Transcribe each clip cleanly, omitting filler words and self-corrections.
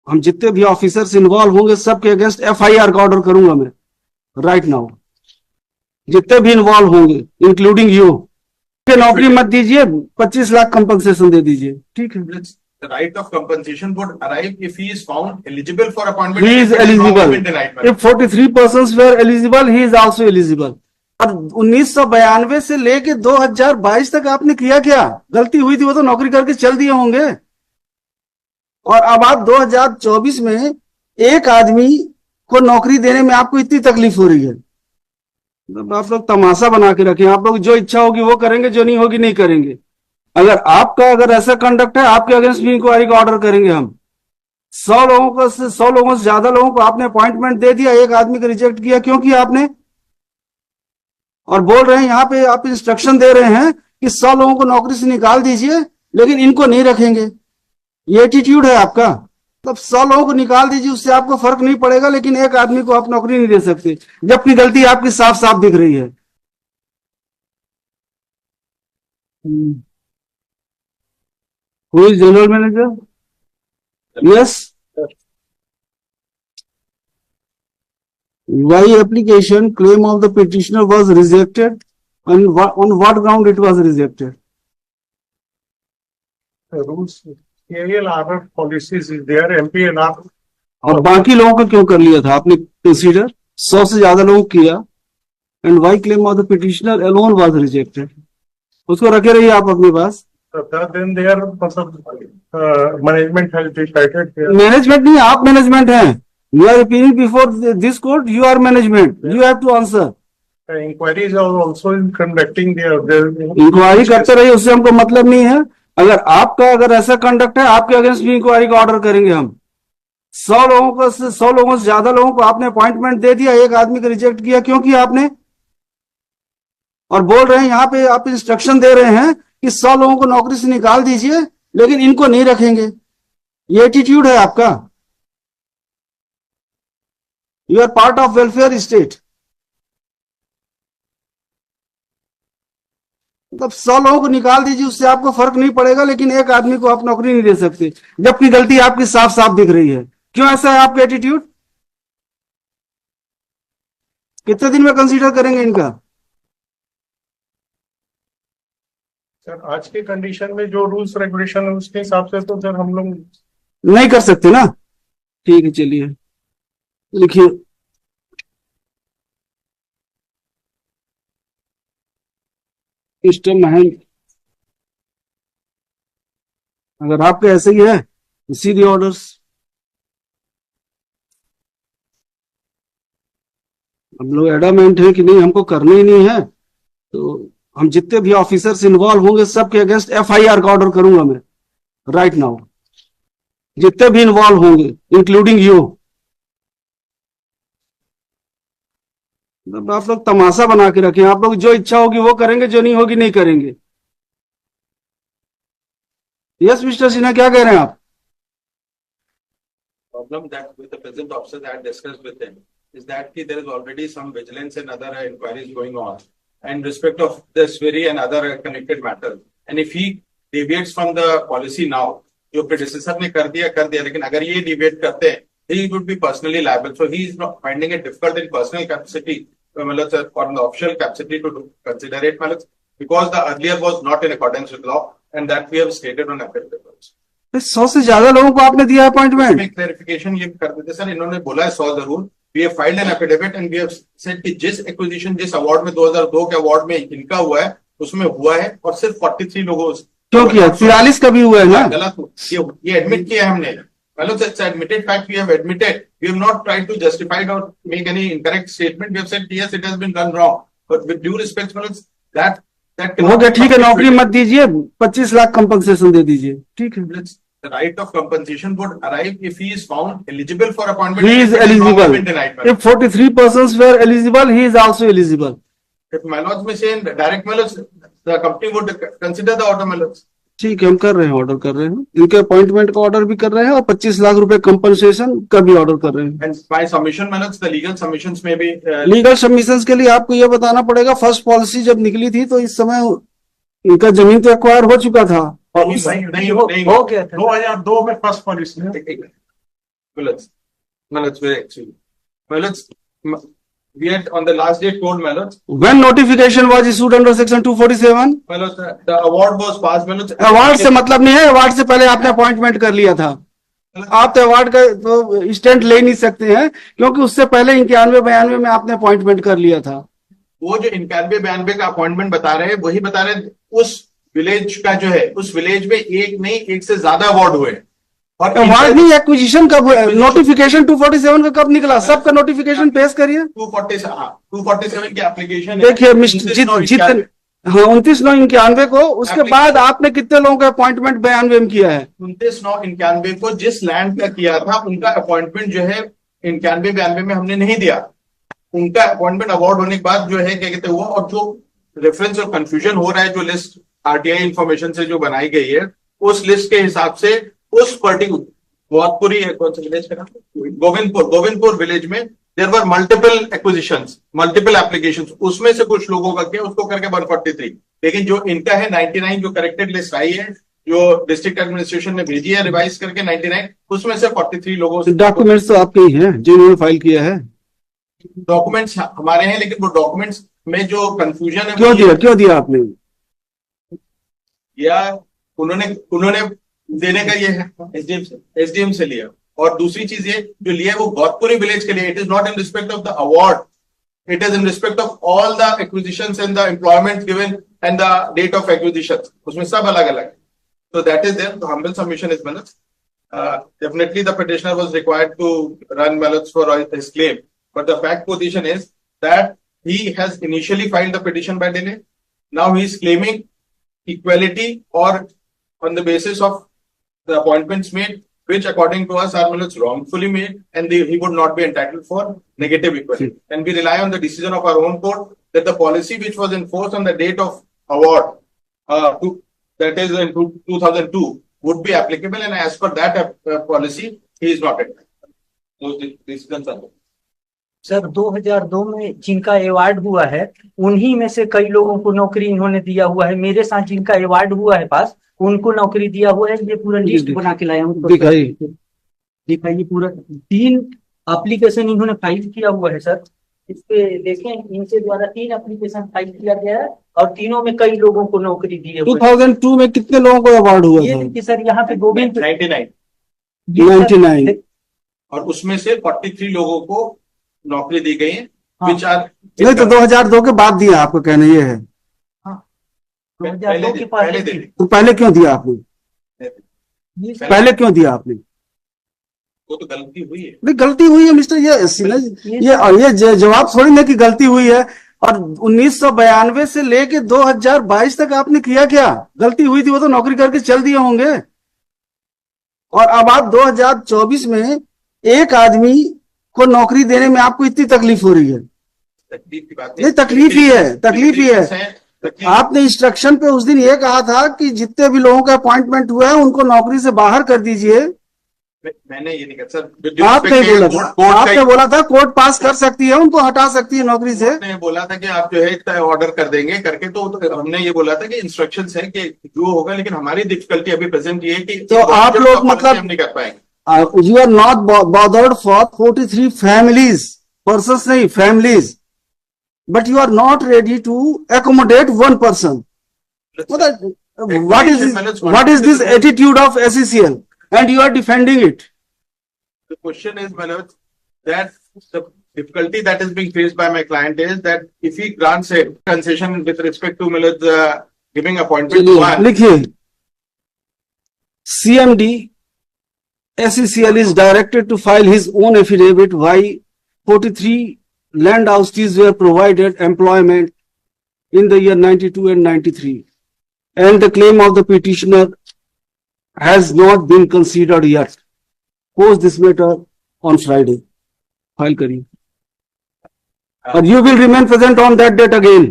हम जितने भी ऑफिसर्स इन्वॉल्व होंगे सबके अगेंस्ट FIR का ऑर्डर करूंगा मैं राइट नाउ, जितने भी इन्वॉल्व होंगे इंक्लूडिंग यू। नौकरी मत दीजिए, 25 लाख कंपनसेशन दे दीजिए, ठीक है। The right of compensation would arrive if he is found eligible for appointment. He is eligible. If 43 persons were eligible, he is also eligible. अब 1992 से लेके 2022 तक आपने किया क्या? गलती हुई थी वो तो नौकरी करके चल दिए होंगे, और अब आप 2024 में एक आदमी को नौकरी देने में आपको इतनी तकलीफ हो रही है। आप लोग तमाशा बना के रखें, आप लोग जो इच्छा होगी वो करेंगे, जो नहीं होगी नहीं करेंगे। अगर ऐसा कंडक्ट है, आपके अगेंस्ट भी इंक्वायरी का ऑर्डर करेंगे हम। 100 लोगों से ज्यादा लोगों को आपने अपॉइंटमेंट दे दिया, एक आदमी को रिजेक्ट किया, क्यों किया आपने? और बोल रहे हैं यहाँ पे, आप इंस्ट्रक्शन दे रहे हैं कि 100 लोगों को नौकरी से निकाल दीजिए लेकिन इनको नहीं रखेंगे। ये एटीट्यूड है आपका। तब 100 लोगों को निकाल दीजिए, उससे आपको फर्क नहीं पड़ेगा, लेकिन एक आदमी को आप नौकरी नहीं दे सकते, जबकि गलती आपकी साफ साफ दिख रही है। Who is general manager? Yes. Why application claim of the petitioner was rejected, and on what ground it was rejected? The rules, ALR policies is there, MPNR. और बाकी लोगों को क्यों कर लिया था आपने कंसीडर? 100 से ज्यादा लोग किया, and why claim of the petitioner alone was rejected? उसको रखे रहिए आप अपने पास। Then their management has decided. Management नहीं, आप मैनेजमेंट हैं। You are appearing before this court, you are management. You have to answer. Inquiries are also conducting their enquiry करते रहिए, उससे हमको मतलब नहीं है। अगर ऐसा कंडक्ट है, आपके अगेंस्ट भी इंक्वायरी का ऑर्डर करेंगे हम। 100 लोगों से ज्यादा लोगों को आपने अपॉइंटमेंट दे दिया, एक आदमी को रिजेक्ट किया, क्यों किया आपने? और बोल रहे हैं यहाँ पे, आप इंस्ट्रक्शन दे रहे हैं कि 100 लोगों को नौकरी से निकाल दीजिए लेकिन इनको नहीं रखेंगे। ये एटीट्यूड है आपका। You are part of welfare state. मतलब 100 लोगों को निकाल दीजिए, उससे आपको फर्क नहीं पड़ेगा, लेकिन एक आदमी को आप नौकरी नहीं दे सकते, जबकि गलती आपकी साफ साफ दिख रही है। क्यों ऐसा है आपका एटीट्यूड? कितने दिन में कंसीडर करेंगे इनका? सर, आज के कंडीशन में जो रूल्स रेगुलेशन है उसके हिसाब से तो सर हम लोग नहीं कर सकते ना। ठीक है, चलिए लिखिए। सिस्टम है, अगर आपके ऐसे ही है सीधे ऑर्डर्स। हम लोग एडामेंट है कि नहीं, हमको करना ही नहीं है, तो हम जितने भी ऑफिसर्स इन्वॉल्व होंगे सबके अगेंस्ट FIR का ऑर्डर करूंगा मैं राइट नाउ, जितने भी इन्वॉल्व होंगे इंक्लूडिंग यू। आप लोग तमाशा बना के रखें, आप लोग जो इच्छा होगी वो करेंगे, जो नहीं होगी नहीं करेंगे। यस मिस्टर सिन्हा, क्या कह रहे हैं आप? Problem that with the present officers I had discussed with them is that there is already some vigilance and other inquiries going on in respect of this very and other connected matters. And if he deviates from the policy now, जो predecessor ने कर दिया, लेकिन अगर ये deviate करते हैं, he would be personally liable. So he is not finding it difficult in personal capacity, or in the official capacity to consider it, because the earlier was not in accordance with law, and that we have stated on affidavit. 100 से ज्यादा लोगों को आपने दिया appointment. Clarification ये कर देते sir, इन्होंने बोला है 100 जरूर। We have filed an affidavit and we have said कि जिस एक्विजिशन, जिस अवार्ड में 2002 के अवार्ड में इनका हुआ है, उसमें हुआ है, और सिर्फ 43 लोगों क्यों किया? 43 का भी हुआ है ना? गलत, ये एडमिट किया है हमने। It's admitted fact, we have admitted. We have not tried to justify or make any incorrect statement. We have said yes, it has been done wrong. But with due respect, that हो गया, ठीक है, नौकरी मत दीजिए, 25 lakh compensation दे दीजिए, ठीक है। The right of compensation would arrive if he is found eligible for appointment. He is eligible. If 43 persons were eligible, he is also eligible. If Maloj may say direct Maloj, the company would consider the order Maloj. ठीक है, हम कर रहे हैं, order कर रहे हैं, इनके अपॉइंटमेंट का ऑर्डर भी कर रहे हैं और 25 लाख रुपए कंपनसेशन का भी ऑर्डर कर रहे हैं। And by submission Maloj, the legal submissions may be legal submissions के लिए आपको यह बताना पड़ेगा, फर्स्ट पॉलिसी जब निकली थी तो इस समय इनका जमीन तो एक्वायर हो चुका था। नहीं हो गया था 2002 में first policy. Millards. Millards, very actually. Millards, we had on the last date told Millards, When notification was issued under section 247? Millards, the award was passed, Millards. Award से मतलब नहीं है, अवार्ड से पहले आपने अपॉइंटमेंट कर लिया था। आप तो अवार्ड का तो स्टैंड ले नहीं सकते हैं, क्योंकि उससे पहले 91-92 में आपने अपॉइंटमेंट कर लिया था। वो जो 91-92 का अपॉइंटमेंट बता रहे हैं, वही बता रहे हैं उस विलेज का जो है, उस विलेज में एक नहीं एक से ज्यादा अवार्ड हुए। और अवार्ड नहीं, एक्विजिशन कब हुआ? नोटिफिकेशन 247 का कब निकला? सबका नोटिफिकेशन पेश करिए। 247 की एप्लीकेशन देखिए मिस्टर जितने, हाँ 29/9/91 को, उसके बाद आपने कितने लोगों का अपॉइंटमेंट 92 में किया है? 29/9/91 को जिस लैंड का किया था, उनका अपॉइंटमेंट जो है 91-92 में हमने नहीं दिया। उनका अपॉइंटमेंट अवार्ड होने के बाद जो है क्या कहते हुआ, और जो रेफरेंस और कंफ्यूजन हो रहा है, जो लिस्ट आरटीआई इंफॉर्मेशन से जो बनाई गई है, उस लिस्ट के हिसाब से उस पर्टिकुलर गोविंदपुरी, कौन सा विलेज का नाम? गोविंदपुर विलेज में there were multiple acquisitions, multiple applications, उसमें से कुछ लोगों का किया, उसको करके 143। लेकिन जो इनका है 99 जो करेक्टेड लिस्ट आई है, जो डिस्ट्रिक्ट एडमिनिस्ट्रेशन ने भेजी है रिवाइज करके 99, उसमें से 43 लोगों से। डॉक्यूमेंट्स तो आपके ही हैं जिन्होंने फाइल किया है। डॉक्यूमेंट्स हमारे हैं, लेकिन वो डॉक्यूमेंट्स में जो कंफ्यूजन है, क्यों दिया आपने? या उन्होंने देने का ये है एसडीएम से लिया। और दूसरी चीज ये जो लिया है वो गौतपुरी विलेज के लिए, it is not in respect of the award, it is in respect of all the acquisitions and the employment given and the date of acquisition, उसमें सब अलग अलग है। So that is there. The humble submission is Millards. Definitely the petitioner was required to run Millards for his claim. But the fact position is that he has initially filed the petition by delay. Now he is claiming equality or on the basis of the appointments made, which according to us are Millards wrongfully made, and he would not be entitled for negative equality. And we rely on the decision of our own court that the policy which was enforced on the date of award, that is in 2002, would be applicable, and as per that policy, he is not entitled. Those decisions are. Sir 2002 में जिनका award हुआ है, उन्हीं में से कई लोगों को नौकरी इन्होंने दिया हुआ है। मेरे साथ जिनका अवार्ड हुआ है पास, उनको नौकरी दिया हुआ है। ये पूरा लिस्ट बना के लाया हूँ, दिखाइए। पूरा 3 एप्लीकेशन इन्होंने फाइल किया हुआ है सर। इस पे देखें, इनके द्वारा 3 एप्लीकेशन फाइल किया गया है और तीनों में कई लोगों को नौकरी दी है। 2002 में कितने लोगों को अवार्ड हुआ ये था? देखिए सर, यहाँ पे गोविंद 99, और उसमें से 43 लोगों को नौकरी दी गई है। हाँ। नहीं तो 2002 के बाद दिया, आपको कहना ये है? 2002 के पास तो पहले क्यों दिया आपने? पहले क्यों दिया आपने? वो तो गलती हुई है। नहीं गलती हुई है मिस्टर, ये जवाब थोड़ी ना कि गलती हुई है। और 1992 से लेके 2022 तक आपने किया क्या? गलती हुई थी वो तो नौकरी करके चल दिए होंगे। और अब आप 2024 में एक आदमी को नौकरी देने में आपको इतनी तकलीफ हो रही है? तकलीफ की बात नहीं, तकलीफ ही है। आपने इंस्ट्रक्शन पे उस दिन ये कहा था कि जितने भी लोगों का अपॉइंटमेंट हुआ है उनको नौकरी से बाहर कर दीजिए। मैंने ये नहीं कहा सर, आपने बोला था, आपने बोला था कोर्ट पास कर सकती है, उनको हटा सकती है नौकरी से। आपने बोला था कि आप जो है ऑर्डर कर देंगे करके, तो हमने ये बोला था कि इंस्ट्रक्शंस है कि जो होगा, लेकिन हमारी डिफिकल्टी अभी प्रेजेंट ये है कि तो आप लोग मतलब हम नहीं कर पाएंगे। You are not bothered for 43 families, persons नहीं, families, but you are not ready to accommodate one person. What is this attitude of SECL? And you are defending it. The question is, Manoj, that the difficulty that is being faced by my client is that if he grants a concession with respect to Millard's giving appointment to one, लिखिए, CMD SECL is directed to file his own affidavit why 43 land houses were provided employment in the year 92 and 93, and the claim of the petitioner has not been considered yet. Post this matter on Friday. File करिए. Or you will remain present on that date again.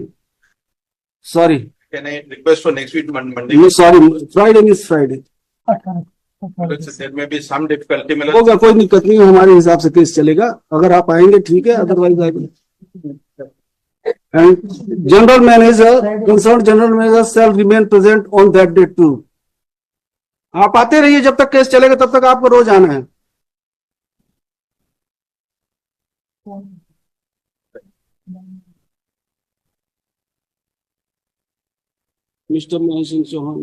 Sorry. can I request for next week Monday? No, sorry. Friday means Friday. There may be some difficulty. होगा, कोई दिक्कत नहीं, हमारे हिसाब से case चलेगा। अगर आप आएंगे ठीक है, otherwise and general manager, concern general manager shall remain present on that date too. आप आते रहिए, जब तक केस चलेगा तब तक आपको रोज आना है। मिस्टर महेश सिंह चौहान,